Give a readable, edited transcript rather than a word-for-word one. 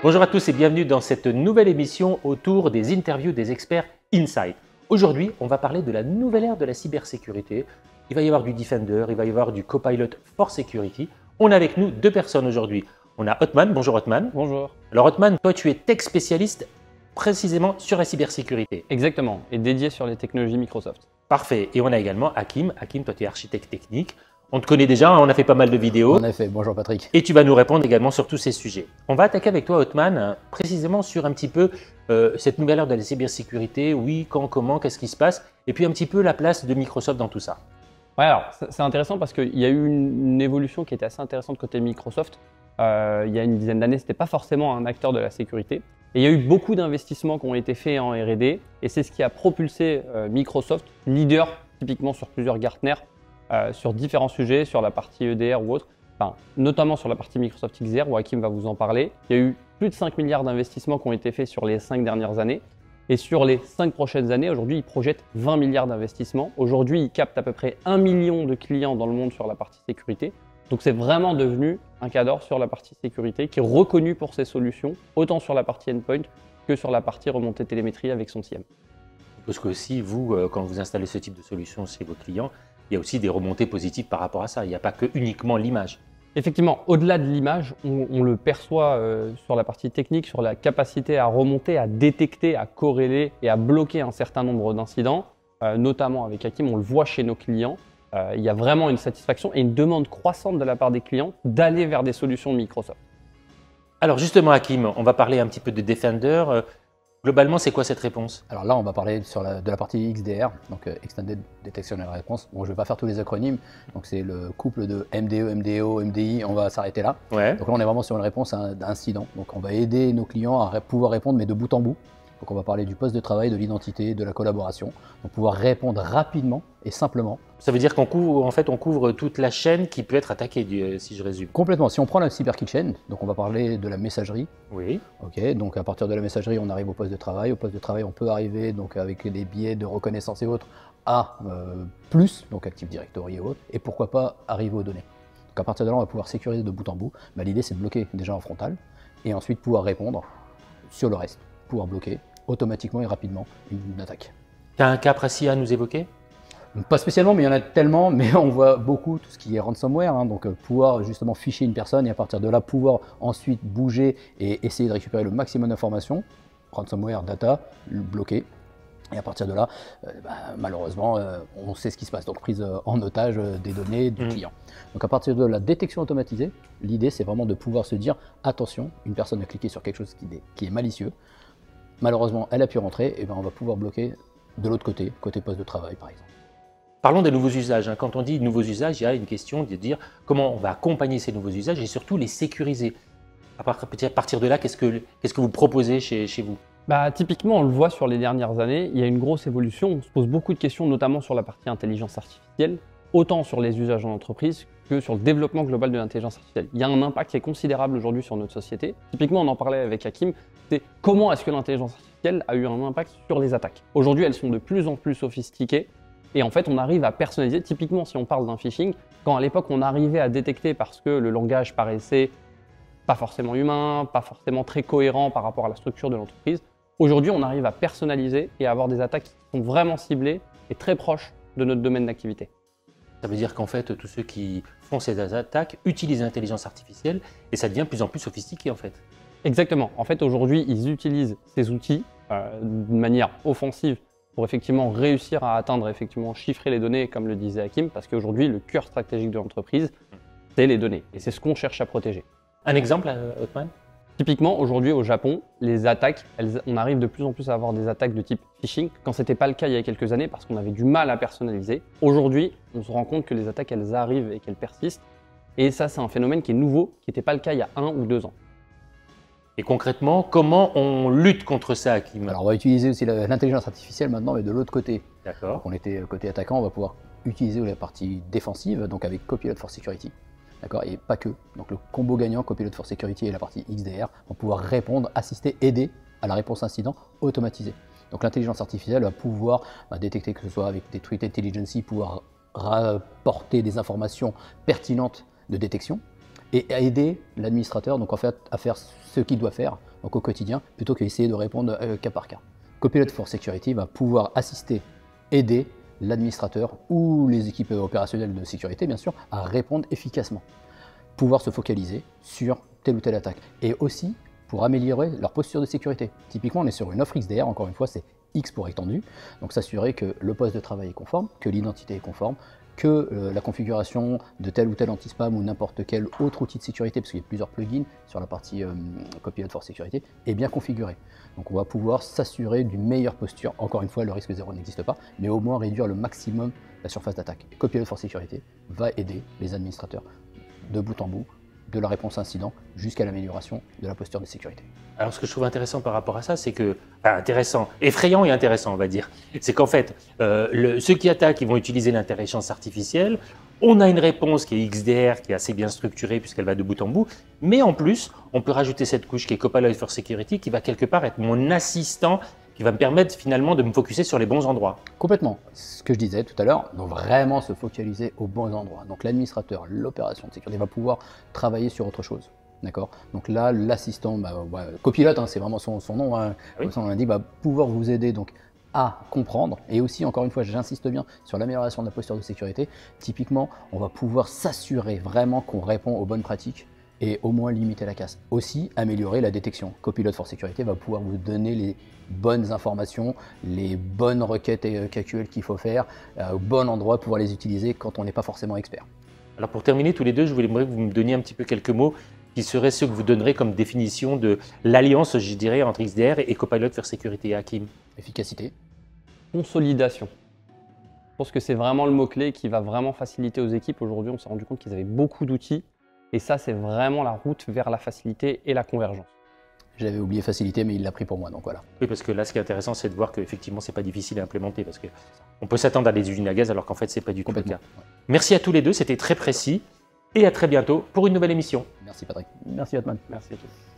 Bonjour à tous et bienvenue dans cette nouvelle émission autour des interviews des experts Insight. Aujourd'hui, on va parler de la nouvelle ère de la cybersécurité. Il va y avoir du Defender, il va y avoir du Copilot for Security. On a avec nous deux personnes aujourd'hui. On a Othman. Bonjour Othman. Bonjour. Alors Othman, toi tu es tech spécialiste précisément sur la cybersécurité. Exactement, et dédié sur les technologies Microsoft. Parfait. Et on a également Hakim. Hakim, toi tu es architecte technique. On te connaît déjà, on a fait pas mal de vidéos. En effet, bonjour Patrick. Et tu vas nous répondre également sur tous ces sujets. On va attaquer avec toi, Othman, précisément sur un petit peu cette nouvelle ère de la cybersécurité. Oui, quand, comment, qu'est-ce qui se passe? Et puis un petit peu la place de Microsoft dans tout ça. Ouais, alors c'est intéressant parce qu'il y a eu une évolution qui était assez intéressante côté Microsoft. Il y a une dizaine d'années, ce n'était pas forcément un acteur de la sécurité. Et il y a eu beaucoup d'investissements qui ont été faits en R&D. Et c'est ce qui a propulsé Microsoft, leader typiquement sur plusieurs Gartner, sur différents sujets, sur la partie EDR ou autre, enfin, notamment sur la partie Microsoft XDR, où Hakim va vous en parler. Il y a eu plus de 5 milliards d'investissements qui ont été faits sur les 5 dernières années. Et sur les 5 prochaines années, aujourd'hui, ils projettent 20 milliards d'investissements. Aujourd'hui, ils captent à peu près 1 million de clients dans le monde sur la partie sécurité. Donc c'est vraiment devenu un cadre sur la partie sécurité qui est reconnu pour ses solutions, autant sur la partie endpoint que sur la partie remontée télémétrie avec son SIEM. Parce que aussi, vous, quand vous installez ce type de solution chez vos clients, il y a aussi des remontées positives par rapport à ça. Il n'y a pas que uniquement l'image. Effectivement, au-delà de l'image, on le perçoit sur la partie technique, sur la capacité à remonter, à détecter, à corréler et à bloquer un certain nombre d'incidents, notamment avec Hakim, on le voit chez nos clients. Il y a vraiment une satisfaction et une demande croissante de la part des clients d'aller vers des solutions de Microsoft. Alors justement, Hakim, on va parler un petit peu de Defender. Globalement, c'est quoi cette réponse? Alors là, on va parler de la partie XDR, donc Extended Detection and Response. Bon, je ne vais pas faire tous les acronymes, donc c'est le couple de MDE, MDO, MDI, on va s'arrêter là. Ouais. Donc là, on est vraiment sur une réponse à un incident. Donc on va aider nos clients à pouvoir répondre, mais de bout en bout. Donc on va parler du poste de travail, de l'identité, de la collaboration, donc pouvoir répondre rapidement et simplement. Ça veut dire qu'on couvre, en fait, on couvre toute la chaîne qui peut être attaquée, si je résume. Complètement. Si on prend la Cyber Kitchen, donc on va parler de la messagerie. Oui. Ok, donc à partir de la messagerie, on arrive au poste de travail. Au poste de travail, on peut arriver donc avec des biais de reconnaissance et autres à plus, donc Active Directory et autres, et pourquoi pas arriver aux données. Donc à partir de là, on va pouvoir sécuriser de bout en bout. Bah, l'idée, c'est de bloquer déjà en frontal et ensuite pouvoir répondre sur le reste, pouvoir bloquer automatiquement et rapidement une attaque. Tu as un cas précis à nous évoquer? Pas spécialement, mais il y en a tellement, mais on voit beaucoup tout ce qui est ransomware, hein, donc pouvoir justement ficher une personne et à partir de là pouvoir ensuite bouger et essayer de récupérer le maximum d'informations, ransomware, data, bloquer, et à partir de là, malheureusement, on sait ce qui se passe, donc prise en otage des données du client. Donc à partir de la détection automatisée, l'idée c'est vraiment de pouvoir se dire, attention, une personne a cliqué sur quelque chose qui est malicieux, malheureusement elle a pu rentrer, et ben on va pouvoir bloquer de l'autre côté, côté poste de travail par exemple. Parlons des nouveaux usages. Quand on dit nouveaux usages, il y a une question de dire comment on va accompagner ces nouveaux usages et surtout les sécuriser. À partir de là, qu'est-ce que vous proposez chez vous? Typiquement, on le voit sur les dernières années, il y a une grosse évolution. On se pose beaucoup de questions, notamment sur la partie intelligence artificielle, autant sur les usages en entreprise que sur le développement global de l'intelligence artificielle. Il y a un impact qui est considérable aujourd'hui sur notre société. Typiquement, on en parlait avec Hakim, c'est comment est-ce que l'intelligence artificielle a eu un impact sur les attaques. Aujourd'hui, elles sont de plus en plus sophistiquées. Et en fait, on arrive à personnaliser. Typiquement, si on parle d'un phishing, quand à l'époque, on arrivait à détecter parce que le langage paraissait pas forcément humain, pas forcément très cohérent par rapport à la structure de l'entreprise, aujourd'hui, on arrive à personnaliser et à avoir des attaques qui sont vraiment ciblées et très proches de notre domaine d'activité. Ça veut dire qu'en fait, tous ceux qui font ces attaques utilisent l'intelligence artificielle et ça devient de plus en plus sophistiqué en fait. Exactement. En fait, aujourd'hui, ils utilisent ces outils d'une manière offensive pour effectivement réussir à atteindre, chiffrer les données, comme le disait Hakim, parce qu'aujourd'hui, le cœur stratégique de l'entreprise, c'est les données. Et c'est ce qu'on cherche à protéger. Un exemple, Othman? Typiquement, aujourd'hui, au Japon, les attaques, on arrive de plus en plus à avoir des attaques de type phishing, quand ce n'était pas le cas il y a quelques années, parce qu'on avait du mal à personnaliser. Aujourd'hui, on se rend compte que les attaques, elles arrivent et qu'elles persistent. Et ça, c'est un phénomène qui est nouveau, qui n'était pas le cas il y a 1 ou 2 ans. Et concrètement, comment on lutte contre ça, Hakim? Alors on va utiliser aussi l'intelligence artificielle maintenant, mais de l'autre côté. D'accord. Donc on était côté attaquant, on va pouvoir utiliser la partie défensive, donc avec Copilot for Security. D'accord, et pas que. Donc le combo gagnant, Copilot for Security et la partie XDR, vont pouvoir répondre, assister, aider à la réponse incident automatisée. Donc l'intelligence artificielle va pouvoir détecter, que ce soit avec des Threat Intelligence, pouvoir rapporter des informations pertinentes de détection et aider l'administrateur donc en fait à faire ce qu'il doit faire, donc au quotidien, plutôt qu'essayer de répondre cas par cas. Copilot for Security va pouvoir assister, aider l'administrateur ou les équipes opérationnelles de sécurité, bien sûr, à répondre efficacement. Pouvoir se focaliser sur telle ou telle attaque. Et aussi pour améliorer leur posture de sécurité. Typiquement, on est sur une offre XDR, encore une fois, c'est X pour étendu. Donc s'assurer que le poste de travail est conforme, que l'identité est conforme, que la configuration de tel ou tel anti-spam ou n'importe quel autre outil de sécurité, parce qu'il y a plusieurs plugins sur la partie Copilot for Security, est bien configuré. Donc on va pouvoir s'assurer d'une meilleure posture. Encore une fois, le risque zéro n'existe pas, mais au moins réduire le maximum la surface d'attaque. Copilot for Security va aider les administrateurs de bout en bout, de la réponse incident jusqu'à l'amélioration de la posture de sécurité. Alors ce que je trouve intéressant par rapport à ça, c'est que, enfin intéressant, effrayant et intéressant on va dire, c'est qu'en fait, ceux qui attaquent, ils vont utiliser l'intelligence artificielle, on a une réponse qui est XDR, qui est assez bien structurée puisqu'elle va de bout en bout, mais en plus, on peut rajouter cette couche qui est Copilot for Security, qui va quelque part être mon assistant, qui va me permettre finalement de me focuser sur les bons endroits. Complètement. Ce que je disais tout à l'heure, donc vraiment se focaliser aux bons endroits. Donc l'administrateur, l'opération de sécurité va pouvoir travailler sur autre chose. D'accord. Donc là, l'assistant, copilote, hein, c'est vraiment son nom, hein, Oui. comme son nom l'indique, va pouvoir vous aider donc à comprendre. Et aussi, encore une fois, j'insiste bien sur l'amélioration de la posture de sécurité. Typiquement, on va pouvoir s'assurer vraiment qu'on répond aux bonnes pratiques et au moins limiter la casse. Aussi, améliorer la détection. Copilot for Security va pouvoir vous donner les bonnes informations, les bonnes requêtes KQL qu'il faut faire, au bon endroit, pouvoir les utiliser quand on n'est pas forcément expert. Alors pour terminer tous les deux, je voulais que vous me donniez un petit peu quelques mots qui seraient ceux que vous donnerez comme définition de l'alliance, je dirais, entre XDR et Copilot for Security. Hakim. Efficacité. Consolidation. Je pense que c'est vraiment le mot-clé qui va vraiment faciliter aux équipes. Aujourd'hui, on s'est rendu compte qu'ils avaient beaucoup d'outils. Et ça, c'est vraiment la route vers la facilité et la convergence. J'avais oublié facilité, mais il l'a pris pour moi, donc voilà. Oui, parce que là, ce qui est intéressant, c'est de voir qu'effectivement, ce n'est pas difficile à implémenter, parce qu'on peut s'attendre à des usines à gaz, alors qu'en fait, ce n'est pas du tout le cas. Ouais. Merci à tous les deux, c'était très précis, et à très bientôt pour une nouvelle émission. Merci Patrick. Merci Batman. Merci à tous.